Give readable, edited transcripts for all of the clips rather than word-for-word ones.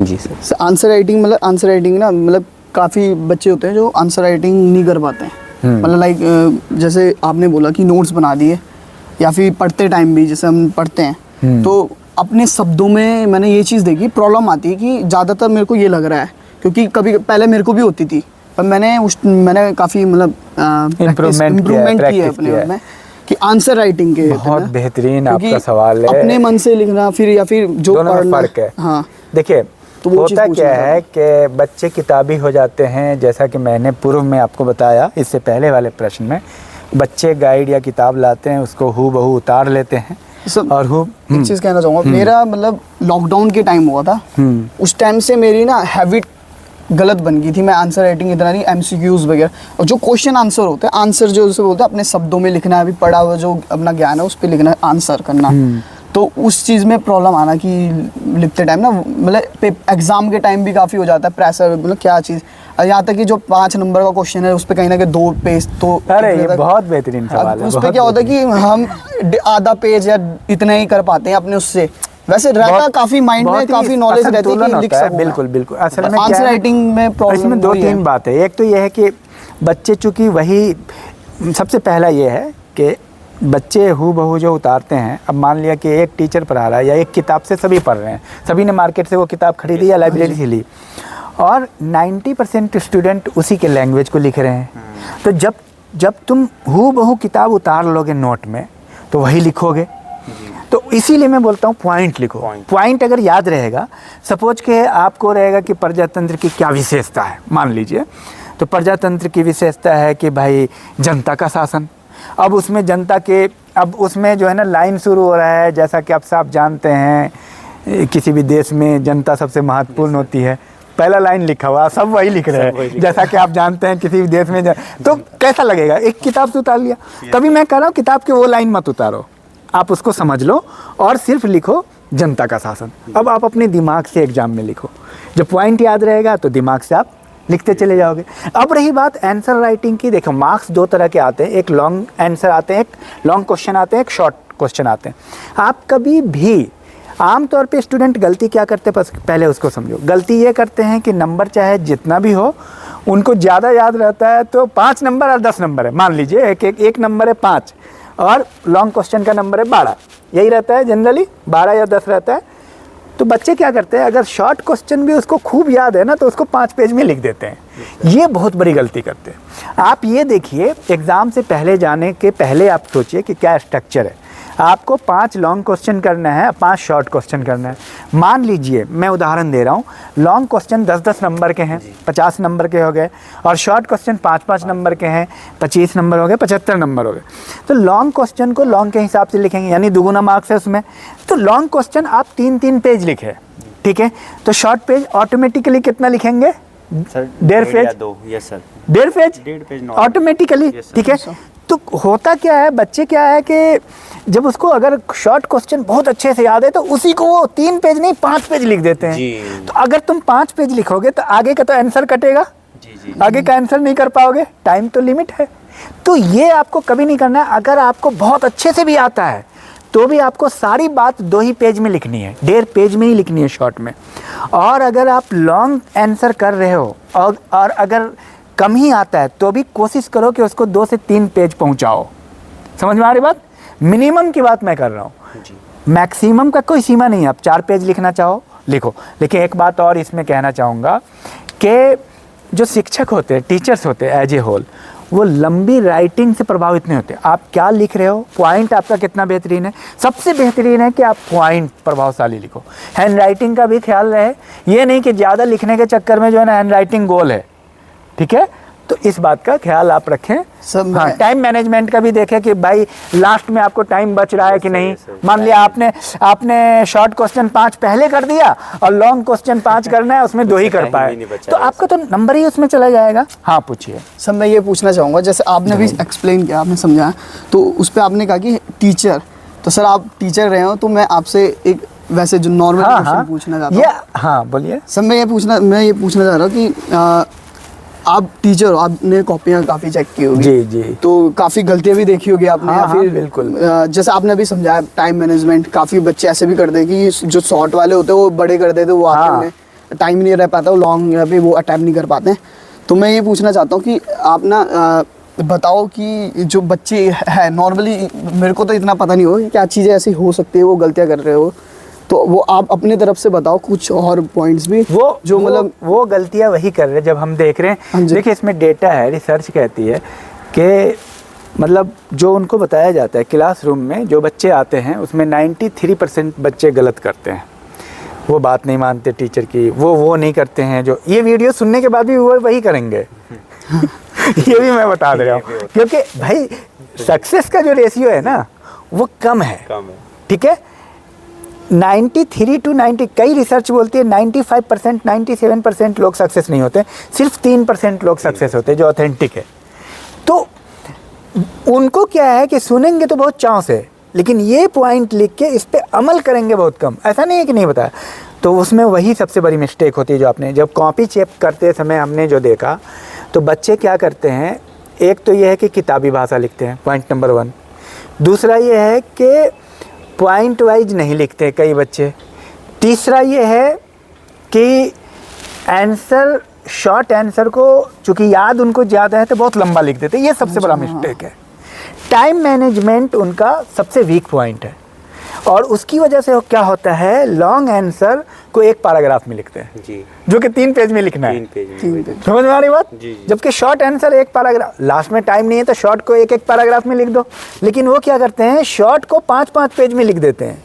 जी sir. Answer writing ना, मतलब काफ़ी बच्चे होते हैं जो आंसर राइटिंग नहीं कर पाते हैं। मतलब लाइक जैसे आपने बोला कि नोट्स बना दिए, या फिर पढ़ते टाइम भी जैसे हम पढ़ते हैं तो अपने शब्दों में मैंने ये चीज़ देखी, प्रॉब्लम आती है कि ज़्यादातर मेरे को ये लग रहा है, क्योंकि कभी पहले मेरे को भी होती थी, पर मैंने काफ़ी मतलब इम्प्रूवमेंट की है अपने में कि आंसर राइटिंग के। बहुत बेहतरीन आपका सवाल है। अपने मन से लिखना फिर या फिर जो पढ़ना, फर्क है। हाँ देखिए तो वो होता क्या है कि बच्चे किताबी हो जाते हैं, जैसा कि मैंने पूर्व में आपको बताया इससे पहले वाले प्रश्न में, बच्चे गाइड या किताब लाते हैं, उसको हूबहू उतार लेते हैं और एक चीज़ कहना चाहूँगा, मेरा मतलब लॉकडाउन के टाइम हुआ था, उस टाइम से मेरी ना हैबिट गलत बन गई थी। मैं आंसर राइटिंग इतना नहीं, एमसीक्यूज वगैरह और जो क्वेश्चन आंसर होते हैं, आंसर जो उसे बोलते हैं अपने शब्दों में लिखना है, अभी पढ़ा हुआ जो अपना ज्ञान है उस पर लिखना है, आंसर करना। तो उस चीज़ में प्रॉब्लम आना कि लिखते टाइम ना, मतलब एग्जाम के टाइम भी काफ़ी हो जाता है प्रेशर, मतलब क्या चीज़, यहाँ तक कि जो 5 नंबर का क्वेश्चन है उस पर कहीं ना कहीं 2 पेज तो। अरे ये बहुत बेहतरीन सवाल है। उस पर क्या होता है कि हम आधा पेज या इतना ही कर पाते हैं अपने उससे, वैसे रहता काफी माइंड में काफी नॉलेज रहती है कि लिख सकूं। बिल्कुल बिल्कुल। असल में आंसर राइटिंग में प्रॉब्लम इसमें 2-3 बातें। एक तो ये है कि बच्चे चूंकि वही, सबसे पहला ये है कि बच्चे हूबहू जो उतारते हैं, अब मान लिया कि एक टीचर पढ़ा रहा है या एक किताब से सभी पढ़ रहे हैं, सभी ने मार्केट से वो किताब खरीदी या लाइब्रेरी से ली, और 90% स्टूडेंट उसी के लैंग्वेज को लिख रहे हैं। तो जब तुम हूबहू किताब उतार लोगे नोट में तो वही लिखोगे। तो इसीलिए मैं बोलता हूँ पॉइंट लिखो। पॉइंट अगर याद रहेगा, सपोज के आपको रहेगा कि प्रजातंत्र की क्या विशेषता है, मान लीजिए तो प्रजातंत्र की विशेषता है कि भाई जनता का शासन। अब उसमें जनता के, अब उसमें जो है ना लाइन शुरू हो रहा है, जैसा कि आप सब जानते हैं किसी भी देश में जनता सबसे महत्वपूर्ण होती है, पहला लाइन लिखा हुआ, सब वही लिख रहे हैं, जैसा कि आप जानते हैं किसी भी देश में तो कैसा लगेगा, एक किताब से उतार लिया। तभी मैं कह रहा हूँ किताब के वो लाइन मत उतारो, आप उसको समझ लो और सिर्फ लिखो जनता का शासन। अब आप अपने दिमाग से एग्जाम में लिखो, जब पॉइंट याद रहेगा तो दिमाग से आप लिखते चले जाओगे। अब रही बात आंसर राइटिंग की, देखो मार्क्स 2 तरह के आते हैं, एक लॉन्ग आंसर आते हैं, एक लॉन्ग क्वेश्चन आते हैं, एक शॉर्ट क्वेश्चन आते हैं। आप कभी भी आमतौर पे स्टूडेंट गलती क्या करते हैं, पहले उसको समझो। गलती ये करते हैं कि नंबर चाहे जितना भी हो, उनको ज़्यादा याद रहता है तो 5 नंबर और 10 नंबर है, मान लीजिए एक नंबर है 5 और लॉन्ग क्वेश्चन का नंबर है 12, यही रहता है जनरली, 12 या 10 रहता है। तो बच्चे क्या करते हैं, अगर शॉर्ट क्वेश्चन भी उसको खूब याद है ना तो उसको 5 पेज में लिख देते हैं। ये बहुत बड़ी गलती करते हैं। आप ये देखिए, एग्ज़ाम से पहले जाने के पहले आप सोचिए कि क्या स्ट्रक्चर है। आपको 5 लॉन्ग क्वेश्चन करना है, 5 शॉर्ट क्वेश्चन करना है। मान लीजिए मैं उदाहरण दे रहा हूँ, लॉन्ग क्वेश्चन 10-10 नंबर के हैं, 50 नंबर के हो गए, और शॉर्ट क्वेश्चन 5-5 नंबर के हैं, 25 नंबर हो गए, 75 नंबर हो गए। तो लॉन्ग क्वेश्चन को लॉन्ग के हिसाब से लिखेंगे, यानी दुगुना मार्क्स है उसमें। तो लॉन्ग क्वेश्चन आप 3-3 पेज लिखे, ठीक है। तो शॉर्ट पेज ऑटोमेटिकली कितना लिखेंगे, 1.5 पेज, 1.5 पेज ऑटोमेटिकली, ठीक है। तो होता क्या है, बच्चे क्या है कि जब उसको अगर शॉर्ट क्वेश्चन बहुत अच्छे से याद है तो उसी को वो 3 पेज नहीं 5 पेज लिख देते हैं। तो अगर तुम 5 पेज लिखोगे तो आगे का तो आंसर कटेगा, आगे का आंसर नहीं कर पाओगे, टाइम तो लिमिट है। तो ये आपको कभी नहीं करना है। अगर आपको बहुत अच्छे से भी आता है तो भी आपको सारी बात 2 ही पेज में लिखनी है, 1.5 पेज में ही लिखनी है शॉर्ट में। और अगर आप लॉन्ग आंसर कर रहे हो और अगर कम ही आता है तो भी कोशिश करो कि उसको 2 से 3 पेज पहुंचाओ। समझ में आ रही बात? मिनिमम की बात मैं कर रहा हूँ, मैक्सिमम का कोई सीमा नहीं है। आप 4 पेज लिखना चाहो लिखो। लेकिन एक बात और इसमें कहना चाहूँगा कि जो शिक्षक होते हैं, टीचर्स होते हैं एज ए होल, वो लंबी राइटिंग से प्रभावित नहीं होते। आप क्या लिख रहे हो, पॉइंट आपका कितना बेहतरीन है। सबसे बेहतरीन है कि आप पॉइंट प्रभावशाली लिखो। हैंड राइटिंग का भी ख्याल रहे, ये नहीं कि ज़्यादा लिखने के चक्कर में जो है ना हैंड राइटिंग गोल है, ठीक है। तो इस बात का ख्याल आप रखें। हाँ, टाइम मैनेजमेंट का भी देखें कि भाई लास्ट में आपको टाइम बच रहा है कि नहीं। मान लिया आपने शॉर्ट क्वेश्चन 5 पहले कर दिया और लॉन्ग क्वेश्चन 5 करना है, उसमें 2 ही कर पाए तो आपका तो नंबर ही उसमें चला जाएगा। हाँ पूछिए। सर मैं ये पूछना चाहूँगा, जैसे आपने भी एक्सप्लेन किया, आपने समझाया, तो उस पर आपने कहा कि टीचर, तो सर आप टीचर रहे हो तो मैं आपसे एक वैसे जो नॉर्मल क्वेश्चन पूछना चाहता हूँ। हाँ बोलिए। सर मैं ये पूछना चाह रहा हूँ कि आप टीचर हो, आपने कॉपियाँ काफ़ी चेक की होगी, जी जी, तो काफ़ी गलतियाँ भी देखी होगी आपने। हाँ, या फिर बिल्कुल। जैसे आपने अभी समझाया टाइम मैनेजमेंट, काफ़ी बच्चे ऐसे भी करते हैं कि जो शॉर्ट वाले होते हैं वो बड़े कर देते, वो आते हैं टाइम नहीं रह पाता, वो लॉन्ग या फिर वो अटैम्प्ट नहीं कर पाते हैं। तो मैं ये पूछना चाहता हूँ कि आप ना बताओ कि जो बच्चे हैं नॉर्मली, मेरे को तो इतना पता नहीं हो कि क्या चीज़ें ऐसी हो सकती है वो गलतियाँ कर रहे हो, तो वो आप अपने तरफ से बताओ कुछ और पॉइंट्स भी वो जो मतलब वो गलतियां वही कर रहे हैं जब हम देख रहे हैं। देखिए इसमें डेटा है, रिसर्च कहती है कि मतलब जो उनको बताया जाता है क्लासरूम में जो बच्चे आते हैं उसमें 93% बच्चे गलत करते हैं। वो बात नहीं मानते टीचर की, वो नहीं करते हैं, जो ये वीडियो सुनने के बाद भी वो वही करेंगे ये भी मैं बता दे रहा हूँ, क्योंकि भाई सक्सेस का जो रेशियो है ना वो कम है, ठीक है। 93 to 90, कई रिसर्च बोलती है 95% 97% लोग सक्सेस नहीं होते, सिर्फ 3% लोग सक्सेस होते हैं जो ऑथेंटिक है। तो उनको क्या है कि सुनेंगे तो बहुत चाव से, लेकिन ये पॉइंट लिख के इस पे अमल करेंगे बहुत कम। ऐसा नहीं है कि नहीं बताया, तो उसमें वही सबसे बड़ी मिस्टेक होती है जो आपने जब कॉपी चेक करते समय हमने जो देखा, तो बच्चे क्या करते हैं, एक तो ये है कि किताबी भाषा लिखते हैं, पॉइंट नंबर 1। दूसरा ये है कि पॉइंट वाइज नहीं लिखते कई बच्चे। तीसरा ये है कि आंसर, शॉर्ट आंसर को चूँकि याद उनको ज़्यादा है तो बहुत लंबा लिख देते, ये सबसे बड़ा मिस्टेक है। टाइम मैनेजमेंट उनका सबसे वीक पॉइंट है, और उसकी वजह से क्या होता है, लॉन्ग आंसर को एक पैराग्राफ में लिखते हैं जी, जो कि 3 पेज में लिखना है। समझ में आ रही बात? जबकि शॉर्ट आंसर एक पैराग्राफ, लास्ट में टाइम नहीं है तो शॉर्ट को एक पैराग्राफ में लिख दो। लेकिन वो क्या करते हैं, शॉर्ट को 5-5 पेज में लिख देते हैं।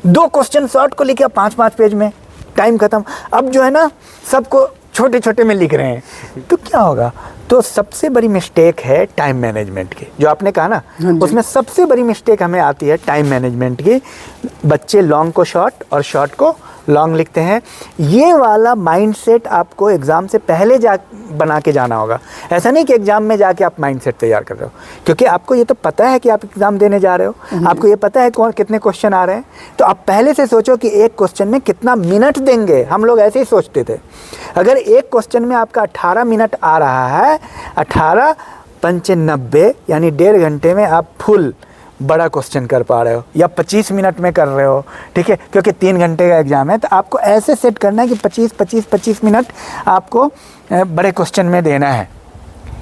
2 क्वेश्चन शॉर्ट को लिखे 5-5 पेज में, टाइम खत्म। अब जो है ना सबको छोटे छोटे में लिख रहे हैं, तो क्या होगा। तो सबसे बड़ी मिस्टेक है टाइम मैनेजमेंट की, जो आपने कहा ना, उसमें सबसे बड़ी मिस्टेक हमें आती है टाइम मैनेजमेंट की। बच्चे लॉन्ग को शॉर्ट और शॉर्ट को लॉन्ग लिखते हैं। ये वाला माइंडसेट आपको एग्ज़ाम से पहले बना के जाना होगा। ऐसा नहीं कि एग्ज़ाम में जाके आप माइंडसेट तैयार कर रहे हो, क्योंकि आपको ये तो पता है कि आप एग्ज़ाम देने जा रहे हो, आपको ये पता है कितने क्वेश्चन आ रहे हैं। तो आप पहले से सोचो कि एक क्वेश्चन में कितना मिनट देंगे। हम लोग ऐसे ही सोचते थे, अगर एक क्वेश्चन में आपका 18 मिनट आ रहा है, 18 पंचे 90 यानी 1.5 घंटे में आप फुल बड़ा क्वेश्चन कर पा रहे हो, या 25 मिनट में कर रहे हो, ठीक है, क्योंकि 3 घंटे का एग्ज़ाम है। तो आपको ऐसे सेट करना है कि 25 मिनट आपको बड़े क्वेश्चन में देना है,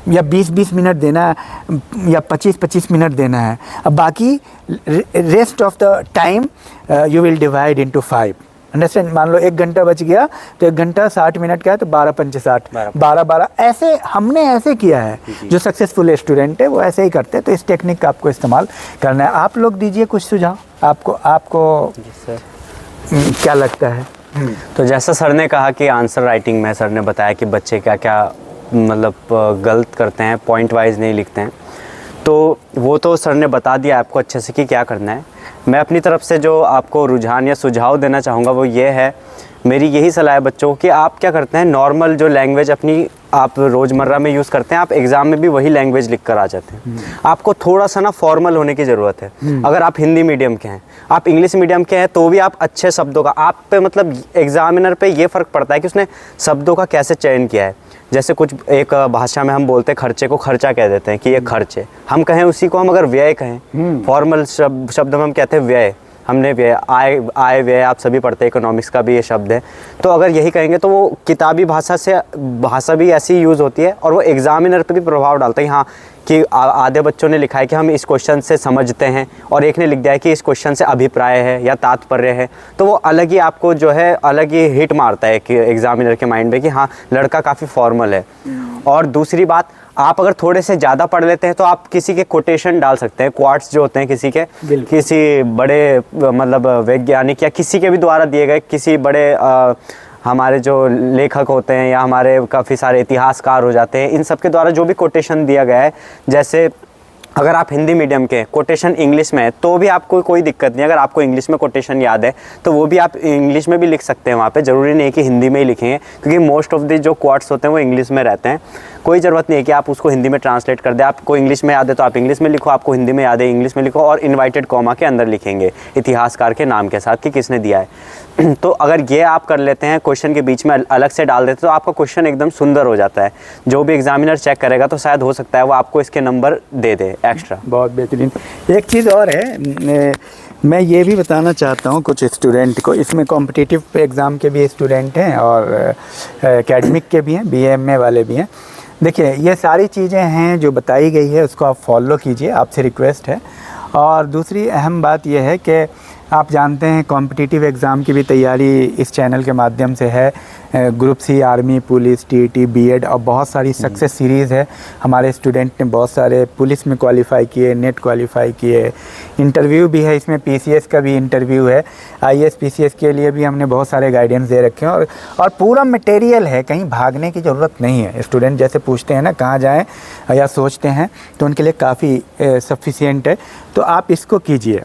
या 20 मिनट देना है, या 25 मिनट देना है। अब बाकी rest of the time you will divide into 5। Understand? मान लो 1 घंटा बच गया तो 1 घंटा 60 मिनट का है, तो 12 पंचे 60, 12 ऐसे हमने ऐसे किया है। जो सक्सेसफुल स्टूडेंट है वो ऐसे ही करते हैं। तो इस टेक्निक का आपको इस्तेमाल करना है। आप लोग दीजिए कुछ सुझाव, आपको क्या लगता है? तो जैसा सर ने कहा कि आंसर राइटिंग में सर ने बताया कि बच्चे क्या क्या मतलब गलत करते हैं, पॉइंट वाइज नहीं लिखते हैं, तो वो तो सर ने बता दिया आपको अच्छे से कि क्या करना है। मैं अपनी तरफ से जो आपको रुझान या सुझाव देना चाहूँगा वो ये है, मेरी यही सलाह है बच्चों को कि आप क्या करते हैं, नॉर्मल जो लैंग्वेज अपनी आप रोज़मर्रा में यूज़ करते हैं, आप एग्ज़ाम में भी वही लैंग्वेज लिख कर आ जाते हैं। आपको थोड़ा सा ना फॉर्मल होने की ज़रूरत है। अगर आप हिंदी मीडियम के हैं, आप इंग्लिश मीडियम के हैं, तो भी आप अच्छे शब्दों का, आप पे मतलब एग्जामिनर पे ये फ़र्क पड़ता है कि उसने शब्दों का कैसे चयन किया है। जैसे कुछ एक भाषा में हम बोलते हैं खर्चे को खर्चा कह देते हैं कि ये खर्च है, हम कहें उसी को हम अगर व्यय कहें, फॉर्मल शब्द में हम कहते हैं व्यय, हमने व्यय, आय व्यय आप सभी पढ़ते हैं, इकोनॉमिक्स का भी ये शब्द है। तो अगर यही कहेंगे तो वो किताबी भाषा से भाषा भी ऐसी यूज़ होती है, और वो एग्जामिनर पे भी प्रभाव डालता है। हाँ कि आधे बच्चों ने लिखा है कि हम इस क्वेश्चन से समझते हैं, और एक ने लिख दिया है कि इस क्वेश्चन से अभिप्राय है या तात्पर्य है, तो वो अलग ही आपको जो है अलग ही हिट मारता है कि एग्जामिनर के माइंड में कि हाँ लड़का काफ़ी फॉर्मल है। और दूसरी बात, आप अगर थोड़े से ज़्यादा पढ़ लेते हैं तो आप किसी के कोटेशन डाल सकते हैं, क्वाट्स जो होते हैं किसी बड़े मतलब वैज्ञानिक या किसी के भी द्वारा दिए गए, किसी बड़े हमारे जो लेखक होते हैं या हमारे काफ़ी सारे इतिहासकार हो जाते हैं, इन सब के द्वारा जो भी कोटेशन दिया गया है, जैसे अगर आप हिंदी मीडियम के कोटेशन इंग्लिश में है तो भी आपको कोई दिक्कत नहीं। अगर आपको इंग्लिश में कोटेशन याद है तो वो भी आप इंग्लिश में भी लिख सकते हैं वहाँ पे, ज़रूरी नहीं है कि हिंदी में ही लिखेंगे, क्योंकि मोस्ट ऑफ द जो क्वाट्स होते हैं वो इंग्लिश में रहते हैं। कोई ज़रूरत नहीं है कि आप उसको हिंदी में ट्रांसलेट कर दें। आपको इंग्लिश में याद है तो आप इंग्लिश में लिखो, आपको हिंदी में याद है इंग्लिश में लिखो, और इन्वाइटेड कॉमा के अंदर लिखेंगे इतिहासकार के नाम के साथ कि किसने दिया है। तो अगर ये आप कर लेते हैं, क्वेश्चन के बीच में अलग से डाल देते तो आपका क्वेश्चन एकदम सुंदर हो जाता है। जो भी एग्जामिनर चेक करेगा तो शायद हो सकता है वो आपको इसके नंबर दे दे एक्स्ट्रा। बहुत बेहतरीन। एक चीज़ और है, मैं ये भी बताना चाहता हूँ कुछ स्टूडेंट को, इसमें कॉम्पिटिटिव एग्ज़ाम के भी स्टूडेंट हैं और एकेडमिक के भी हैं, BA वाले भी हैं। देखिए, ये सारी चीज़ें हैं जो बताई गई है, उसको आप फॉलो कीजिए, आपसे रिक्वेस्ट है। और दूसरी अहम बात यह है कि आप जानते हैं कॉम्पिटिटिव एग्ज़ाम की भी तैयारी इस चैनल के माध्यम से है। Group C, army, police, TET, B.Ed और बहुत सारी सक्सेस सीरीज़ है। हमारे स्टूडेंट ने बहुत सारे पुलिस में क्वालिफ़ाई किए, नेट क्वालिफ़ाई किए, इंटरव्यू भी है इसमें, PCS का भी इंटरव्यू है, IAS PCS के लिए भी हमने बहुत सारे गाइडेंस दे रखे हैं। और पूरा मटेरियल है, कहीं भागने की ज़रूरत नहीं है। स्टूडेंट जैसे पूछते हैं ना कहाँ जाएँ या सोचते हैं, तो उनके लिए काफ़ी सफिशिएंट है, तो आप इसको कीजिए।